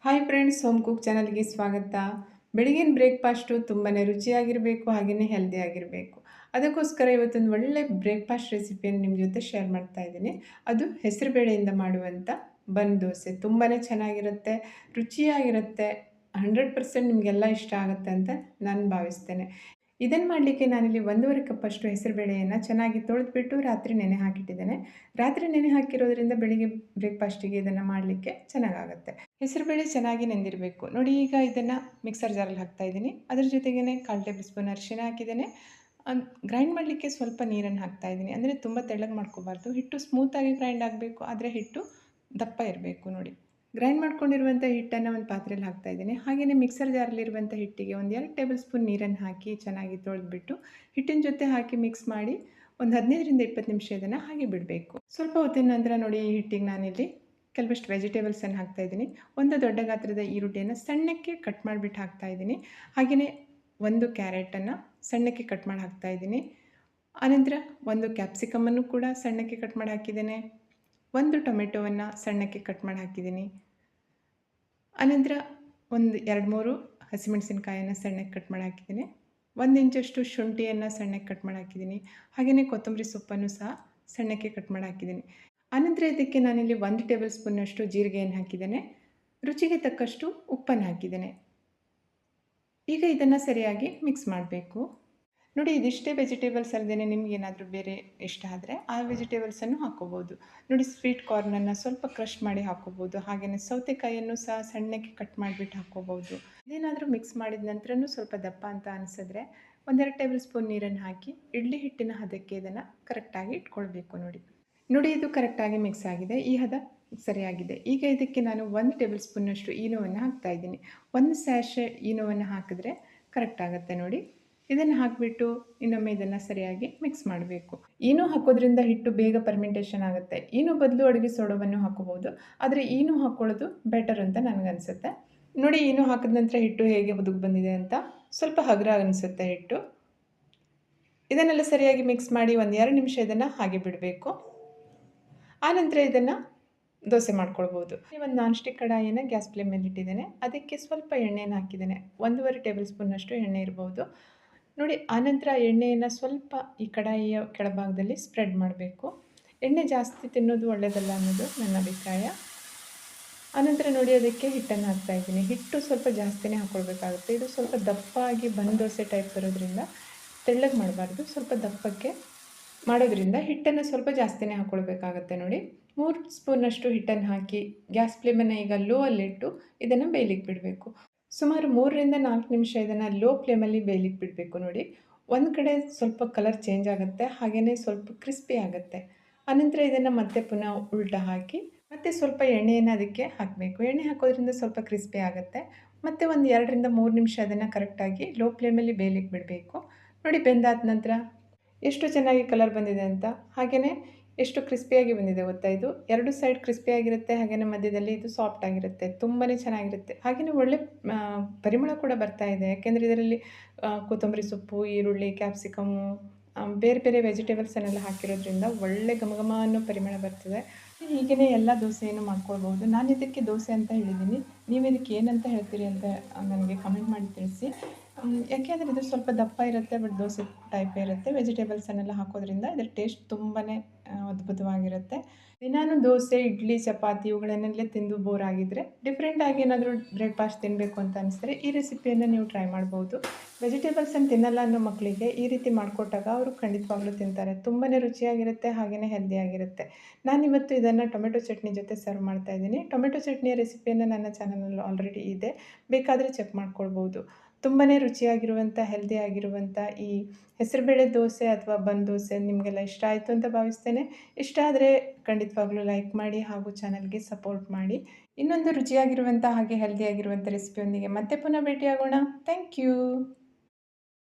Hi friends, home cook ಚಾನಲ್ಗೆ ಸ್ವಾಗತ. ಬೆಳಗಿನ ಬ್ರೇಕ್ಫಾಸ್ಟು ತುಂಬಾ ರುಚಿಯಾಗಿರಬೇಕು, ಹಾಗೆಯೇ ಹೆಲ್ದಿ ಆಗಿರಬೇಕು. ಅದಕ್ಕೋಸ್ಕರ ಇವತ್ತೊಂದು ಒಳ್ಳೆ ಬ್ರೇಕ್ಫಾಸ್ಟ್ ರೆಸಿಪಿಯನ್ನು ನಿಮ್ಮ ಜೊತೆ ಶೇರ್ ಮಾಡ್ತಾ ಇದ್ದೀನಿ. ಅದು ಹೆಸರುಬೇಳೆಯಿಂದ ಮಾಡುವಂಥ ಬನ್ ದೋಸೆ. ತುಂಬಾ ಚೆನ್ನಾಗಿರುತ್ತೆ, ರುಚಿಯಾಗಿರುತ್ತೆ. 100% ನಿಮಗೆಲ್ಲ ಇಷ್ಟ ಆಗುತ್ತೆ ಅಂತ ನಾನು ಭಾವಿಸ್ತೇನೆ. ಇದನ್ನು ಮಾಡಲಿಕ್ಕೆ ನಾನಿಲ್ಲಿ 1.5 ಕಪ್ಪಷ್ಟು ಹೆಸರುಬೇಳೆಯನ್ನು ಚೆನ್ನಾಗಿ ತೊಳೆದ್ಬಿಟ್ಟು ರಾತ್ರಿ ನೆನೆ ಹಾಕಿಟ್ಟಿದ್ದೇನೆ. ರಾತ್ರಿ ನೆನೆ ಹಾಕಿರೋದ್ರಿಂದ ಬೆಳಿಗ್ಗೆ ಬ್ರೇಕ್ಫಾಸ್ಟಿಗೆ ಇದನ್ನು ಮಾಡಲಿಕ್ಕೆ ಚೆನ್ನಾಗಾಗುತ್ತೆ. ಹೆಸರುಬೇಳೆ ಚೆನ್ನಾಗಿ ನೆಂದಿರಬೇಕು. ನೋಡಿ, ಈಗ ಇದನ್ನು ಮಿಕ್ಸರ್ ಜಾರಲ್ಲಿ ಹಾಕ್ತಾಯಿದ್ದೀನಿ. ಅದ್ರ ಜೊತೆಗೇ 1/4 ಟೇಬಲ್ ಸ್ಪೂನ್ ಅರಿಶಿನ ಹಾಕಿದ್ದೇನೆ. ಗ್ರೈಂಡ್ ಮಾಡಲಿಕ್ಕೆ ಸ್ವಲ್ಪ ನೀರನ್ನು ಹಾಕ್ತಾಯಿದ್ದೀನಿ. ಅಂದರೆ ತುಂಬ ತೆಳ್ಳಗೆ ಮಾಡ್ಕೋಬಾರ್ದು. ಹಿಟ್ಟು ಸ್ಮೂತಾಗಿ ಗ್ರೈಂಡ್ ಆಗಬೇಕು, ಆದರೆ ಹಿಟ್ಟು ದಪ್ಪ ಇರಬೇಕು. ನೋಡಿ, ಗ್ರೈಂಡ್ ಮಾಡ್ಕೊಂಡಿರುವಂಥ ಹಿಟ್ಟನ್ನು ಒಂದು ಪಾತ್ರೆಯಲ್ಲಿ ಹಾಕ್ತಾಯಿದ್ದೀನಿ. ಹಾಗೆಯೇ ಮಿಕ್ಸರ್ ಜಾರಲ್ಲಿರುವಂಥ ಹಿಟ್ಟಿಗೆ ಒಂದು 2 ಟೇಬಲ್ ಸ್ಪೂನ್ ನೀರನ್ನು ಹಾಕಿ ಚೆನ್ನಾಗಿ ತೊಳೆದ್ಬಿಟ್ಟು ಹಿಟ್ಟಿನ ಜೊತೆ ಹಾಕಿ ಮಿಕ್ಸ್ ಮಾಡಿ ಒಂದು 15ರಿಂದ 20 ನಿಮಿಷ ಇದನ್ನು ಹಾಗೆ ಬಿಡಬೇಕು. ಸ್ವಲ್ಪ ಹೊತ್ತಿನ ನಂತರ ನೋಡಿ, ಈ ಹಿಟ್ಟಿಗೆ ನಾನಿಲ್ಲಿ ಕೆಲವಷ್ಟು ವೆಜಿಟೇಬಲ್ಸನ್ನು ಹಾಕ್ತಾಯಿದ್ದೀನಿ. ಒಂದು ದೊಡ್ಡ ಗಾತ್ರದ ಈರುಳ್ಳಿಯನ್ನು ಸಣ್ಣಕ್ಕೆ ಕಟ್ ಮಾಡಿಬಿಟ್ಟು ಹಾಕ್ತಾಯಿದ್ದೀನಿ. ಹಾಗೆಯೇ ಒಂದು ಕ್ಯಾರೆಟನ್ನು ಸಣ್ಣಕ್ಕೆ ಕಟ್ ಮಾಡಿ ಹಾಕ್ತಾಯಿದ್ದೀನಿ. ಆನಂತರ ಒಂದು ಕ್ಯಾಪ್ಸಿಕಮನ್ನು ಕೂಡ ಸಣ್ಣಕ್ಕೆ ಕಟ್ ಮಾಡಿ ಹಾಕಿದ್ದೇನೆ. ಒಂದು ಟೊಮೆಟೊವನ್ನು ಸಣ್ಣಕ್ಕೆ ಕಟ್ ಮಾಡಿ ಹಾಕಿದ್ದೀನಿ. ಆನಂತರ ಒಂದು 2-3 ಹಸಿಮೆಣಸಿನಕಾಯನ್ನು ಸಣ್ಣಕ್ಕೆ ಕಟ್ ಮಾಡಿ ಹಾಕಿದ್ದೀನಿ. 1 ಇಂಚಷ್ಟು ಶುಂಠಿಯನ್ನು ಸಣ್ಣಕ್ಕೆ ಕಟ್ ಮಾಡಿ ಹಾಕಿದ್ದೀನಿ. ಹಾಗೆಯೇ ಕೊತ್ತಂಬರಿ ಸೊಪ್ಪನ್ನು ಸಹ ಸಣ್ಣಕ್ಕೆ ಕಟ್ ಮಾಡಿ ಹಾಕಿದ್ದೀನಿ. ಆನಂತರ ಇದಕ್ಕೆ ನಾನಿಲ್ಲಿ 1 ಟೇಬಲ್ ಸ್ಪೂನ್ನಷ್ಟು ಜೀರಿಗೆಯನ್ನು ಹಾಕಿದ್ದೇನೆ. ರುಚಿಗೆ ತಕ್ಕಷ್ಟು ಉಪ್ಪನ್ನು ಹಾಕಿದ್ದೇನೆ. ಈಗ ಇದನ್ನು ಸರಿಯಾಗಿ ಮಿಕ್ಸ್ ಮಾಡಬೇಕು. ನೋಡಿ, ಇದಿಷ್ಟೇ ವೆಜಿಟೇಬಲ್ಸ್ ಅಲ್ಲದೆ ನಿಮಗೇನಾದರೂ ಬೇರೆ ಇಷ್ಟ ಆದರೆ ಆ ವೆಜಿಟೇಬಲ್ಸನ್ನು ಹಾಕ್ಕೋಬೋದು. ನೋಡಿ, ಸ್ವೀಟ್ ಕಾರ್ನನ್ನು ಸ್ವಲ್ಪ ಕ್ರಷ್ ಮಾಡಿ ಹಾಕ್ಕೋಬೋದು. ಹಾಗೆಯೇ ಸೌತೆಕಾಯಿಯನ್ನು ಸಹ ಸಣ್ಣಕ್ಕೆ ಕಟ್ ಮಾಡಿಬಿಟ್ಟು ಹಾಕ್ಕೋಬೋದು. ಇದೇನಾದರೂ ಮಿಕ್ಸ್ ಮಾಡಿದ ನಂತರನೂ ಸ್ವಲ್ಪ ದಪ್ಪ ಅಂತ ಅನಿಸಿದ್ರೆ 1-2 ಟೇಬಲ್ ಸ್ಪೂನ್ ನೀರನ್ನು ಹಾಕಿ ಇಡ್ಲಿ ಹಿಟ್ಟಿನ ಹದಕ್ಕೆ ಇದನ್ನು ಕರೆಕ್ಟಾಗಿ ಇಟ್ಕೊಳ್ಬೇಕು. ನೋಡಿ, ಇದು ಕರೆಕ್ಟಾಗಿ ಮಿಕ್ಸ್ ಆಗಿದೆ. ಈ ಹದ ಸರಿಯಾಗಿದೆ. ಈಗ ಇದಕ್ಕೆ ನಾನು 1 ಟೇಬಲ್ ಸ್ಪೂನ್ನಷ್ಟು ಈನೋವನ್ನು ಹಾಕ್ತಾಯಿದ್ದೀನಿ. 1 ಸ್ಯಾಶೆ ಈನೋವನ್ನು ಹಾಕಿದ್ರೆ ಕರೆಕ್ಟ್ ಆಗುತ್ತೆ. ನೋಡಿ, ಇದನ್ನು ಹಾಕಿಬಿಟ್ಟು ಇನ್ನೊಮ್ಮೆ ಇದನ್ನು ಸರಿಯಾಗಿ ಮಿಕ್ಸ್ ಮಾಡಬೇಕು. ಈನೋ ಹಾಕೋದ್ರಿಂದ ಹಿಟ್ಟು ಬೇಗ ಫರ್ಮೆಂಟೇಷನ್ ಆಗುತ್ತೆ. ಈನೋ ಬದಲು ಅಡುಗೆ ಸೋಡವನ್ನು ಹಾಕೋಬೋದು, ಆದರೆ ಈನೋ ಹಾಕ್ಕೊಳ್ಳೋದು ಬೆಟರ್ ಅಂತ ನನಗನ್ಸುತ್ತೆ. ನೋಡಿ, ಈನೋ ಹಾಕಿದ ನಂತರ ಹಿಟ್ಟು ಹೇಗೆ ಹುದುಗ್ ಬಂದಿದೆ ಅಂತ. ಸ್ವಲ್ಪ ಹಗುರ ಅನಿಸುತ್ತೆ ಹಿಟ್ಟು. ಇದನ್ನೆಲ್ಲ ಸರಿಯಾಗಿ ಮಿಕ್ಸ್ ಮಾಡಿ 1-2 ನಿಮಿಷ ಇದನ್ನು ಹಾಗೆ ಬಿಡಬೇಕು. ಆನಂತರ ಇದನ್ನು ದೋಸೆ ಮಾಡ್ಕೊಳ್ಬೋದು. ಒಂದು ನಾನ್ ಸ್ಟಿಕ್ ಕಡಾಯಿಯನ್ನು ಗ್ಯಾಸ್ ಫ್ಲೇಮ್ ಮೇಲೆ ಇಟ್ಟಿದ್ದೇನೆ. ಅದಕ್ಕೆ ಸ್ವಲ್ಪ ಎಣ್ಣೆಯನ್ನು ಹಾಕಿದ್ದೇನೆ. 1.5 ಟೇಬಲ್ ಸ್ಪೂನ್ನಷ್ಟು ಎಣ್ಣೆ ಇರ್ಬೋದು. ನೋಡಿ, ಆನಂತರ ಎಣ್ಣೆಯನ್ನು ಸ್ವಲ್ಪ ಈ ಕಡಾಯಿಯ ಕೆಳಭಾಗದಲ್ಲಿ ಸ್ಪ್ರೆಡ್ ಮಾಡಬೇಕು. ಎಣ್ಣೆ ಜಾಸ್ತಿ ತಿನ್ನೋದು ಒಳ್ಳೆಯದಲ್ಲ ಅನ್ನೋದು ನನ್ನ ಅಭಿಪ್ರಾಯ. ಆನಂತರ ನೋಡಿ, ಅದಕ್ಕೆ ಹಿಟ್ಟನ್ನು ಹಾಕ್ತಾಯಿದ್ದೀನಿ. ಹಿಟ್ಟು ಸ್ವಲ್ಪ ಜಾಸ್ತಿನೇ ಹಾಕ್ಕೊಳ್ಬೇಕಾಗುತ್ತೆ. ಇದು ಸ್ವಲ್ಪ ದಪ್ಪಾಗಿ ಬನ್ ದೋಸೆ ಟೈಪ್ ಬರೋದ್ರಿಂದ ತೆಳ್ಳಗೆ ಮಾಡಬಾರ್ದು. ಸ್ವಲ್ಪ ದಪ್ಪಕ್ಕೆ ಮಾಡೋದ್ರಿಂದ ಹಿಟ್ಟನ್ನು ಸ್ವಲ್ಪ ಜಾಸ್ತಿನೇ ಹಾಕ್ಕೊಳ್ಬೇಕಾಗತ್ತೆ. ನೋಡಿ, 3 ಸ್ಪೂನ್ನಷ್ಟು ಹಿಟ್ಟನ್ನು ಹಾಕಿ ಗ್ಯಾಸ್ ಫ್ಲೇಮನ್ನು ಈಗ ಲೋ ಅಲ್ಲಿಟ್ಟು ಇದನ್ನು ಬೇಯಲಿಕ್ಕೆ ಬಿಡಬೇಕು. ಸುಮಾರು 3ರಿಂದ 4 ನಿಮಿಷ ಇದನ್ನು ಲೋ ಫ್ಲೇಮಲ್ಲಿ ಬೇಯಲಿಕ್ಕೆ ಬಿಡಬೇಕು. ನೋಡಿ, ಒಂದು ಕಡೆ ಸ್ವಲ್ಪ ಕಲರ್ ಚೇಂಜ್ ಆಗುತ್ತೆ, ಹಾಗೆಯೇ ಸ್ವಲ್ಪ ಕ್ರಿಸ್ಪಿ ಆಗುತ್ತೆ. ಆನಂತರ ಇದನ್ನು ಮತ್ತೆ ಪುನಃ ಉಲ್ಟಾ ಹಾಕಿ ಮತ್ತೆ ಸ್ವಲ್ಪ ಎಣ್ಣೆಯನ್ನು ಅದಕ್ಕೆ ಹಾಕಬೇಕು. ಎಣ್ಣೆ ಹಾಕೋದ್ರಿಂದ ಸ್ವಲ್ಪ ಕ್ರಿಸ್ಪಿ ಆಗುತ್ತೆ. ಮತ್ತು ಒಂದು 2ರಿಂದ 3 ನಿಮಿಷ ಅದನ್ನು ಕರೆಕ್ಟಾಗಿ ಲೋ ಫ್ಲೇಮಲ್ಲಿ ಬೇಯಲಿಕ್ಕೆ ಬಿಡಬೇಕು. ನೋಡಿ, ಬೆಂದಾದ ನಂತರ ಎಷ್ಟು ಚೆನ್ನಾಗಿ ಕಲರ್ ಬಂದಿದೆ ಅಂತ, ಹಾಗೆಯೇ ಎಷ್ಟು ಕ್ರಿಸ್ಪಿಯಾಗಿ ಬಂದಿದೆ ಗೊತ್ತಾ. ಇದು 2 ಸೈಡ್ ಕ್ರಿಸ್ಪಿಯಾಗಿರುತ್ತೆ, ಹಾಗೆಯೇ ಮಧ್ಯದಲ್ಲಿ ಇದು ಸಾಫ್ಟ್ ಆಗಿರುತ್ತೆ. ತುಂಬಾ ಚೆನ್ನಾಗಿರುತ್ತೆ. ಹಾಗೆಯೇ ಒಳ್ಳೆ ಪರಿಮಳ ಕೂಡ ಬರ್ತಾ ಇದೆ. ಯಾಕೆಂದರೆ ಇದರಲ್ಲಿ ಕೊತ್ತಂಬರಿ ಸೊಪ್ಪು, ಈರುಳ್ಳಿ, ಕ್ಯಾಪ್ಸಿಕಮ್ಮು, ಬೇರೆ ಬೇರೆ ವೆಜಿಟೇಬಲ್ಸನ್ನೆಲ್ಲ ಹಾಕಿರೋದ್ರಿಂದ ಒಳ್ಳೆ ಘಮ ಅನ್ನೋ ಪರಿಮಳ ಬರ್ತದೆ. ಹೀಗೇ ಎಲ್ಲ ದೋಸೆಯನ್ನು ಮಾಡ್ಕೊಳ್ಬೋದು. ನಾನು ಇದಕ್ಕೆ ದೋಸೆ ಅಂತ ಹೇಳಿದ್ದೀನಿ. ನೀವು ಇದಕ್ಕೆ ಏನಂತ ಹೇಳ್ತೀರಿ ಅಂತ ನನಗೆ ಕಮೆಂಟ್ ಮಾಡಿ ತಿಳಿಸಿ. ಯಾಕೆಂದರೆ ಇದು ಸ್ವಲ್ಪ ದಪ್ಪ ಇರುತ್ತೆ, ಬಟ್ ದೋಸೆ ಟೈಪೇ ಇರುತ್ತೆ. ವೆಜಿಟೇಬಲ್ಸನ್ನೆಲ್ಲ ಹಾಕೋದ್ರಿಂದ ಇದರ ಟೇಸ್ಟ್ ತುಂಬಾ ಅದ್ಭುತವಾಗಿರುತ್ತೆ. ದಿನಾನು ದೋಸೆ, ಇಡ್ಲಿ, ಚಪಾತಿ ಇವುಗಳನ್ನೆಲ್ಲ ತಿಂದು ಬೋರ್ ಆಗಿದ್ದರೆ ಡಿಫ್ರೆಂಟಾಗಿ ಏನಾದರೂ ಬ್ರೇಕ್ಫಾಸ್ಟ್ ತಿನ್ನಬೇಕು ಅಂತ ಅನಿಸಿದ್ರೆ ಈ ರೆಸಿಪಿಯನ್ನು ನೀವು ಟ್ರೈ ಮಾಡ್ಬೋದು. ವೆಜಿಟೇಬಲ್ಸನ್ನು ತಿನ್ನಲ್ಲ ಅನ್ನೋ ಮಕ್ಕಳಿಗೆ ಈ ರೀತಿ ಮಾಡಿಕೊಟ್ಟಾಗ ಅವರು ಖಂಡಿತವಾಗ್ಲೂ ತಿಂತಾರೆ. ತುಂಬಾ ರುಚಿಯಾಗಿರುತ್ತೆ, ಹಾಗೆಯೇ ಹೆಲ್ದಿಯಾಗಿರುತ್ತೆ. ನಾನಿವತ್ತು ಇದನ್ನು ಟೊಮೆಟೊ ಚಟ್ನಿ ಜೊತೆ ಸರ್ವ್ ಮಾಡ್ತಾಯಿದ್ದೀನಿ. ಟೊಮೆಟೊ ಚಟ್ನಿಯ ರೆಸಿಪಿಯನ್ನು ನನ್ನ ಚಾನಲಲ್ಲಿ ಆಲ್ರೆಡಿ ಇದೆ, ಬೇಕಾದರೆ ಚೆಕ್ ಮಾಡ್ಕೊಳ್ಬೋದು. ತುಂಬಾ ರುಚಿಯಾಗಿರುವಂಥ, ಹೆಲ್ದಿಯಾಗಿರುವಂಥ ಈ ಹೆಸರುಬೇಳೆ ದೋಸೆ ಅಥವಾ ಬನ್ ದೋಸೆ ನಿಮಗೆಲ್ಲ ಇಷ್ಟ ಆಯಿತು ಅಂತ ಭಾವಿಸ್ತೇನೆ. ಇಷ್ಟ ಆದರೆ ಖಂಡಿತವಾಗ್ಲೂ ಲೈಕ್ ಮಾಡಿ ಹಾಗೂ ಚಾನಲ್ಗೆ ಸಪೋರ್ಟ್ ಮಾಡಿ. ಇನ್ನೊಂದು ರುಚಿಯಾಗಿರುವಂಥ ಹಾಗೆ ಹೆಲ್ದಿಯಾಗಿರುವಂಥ ರೆಸಿಪಿಯೊಂದಿಗೆ ಮತ್ತೆ ಪುನಃ ಭೇಟಿಯಾಗೋಣ. Thank you.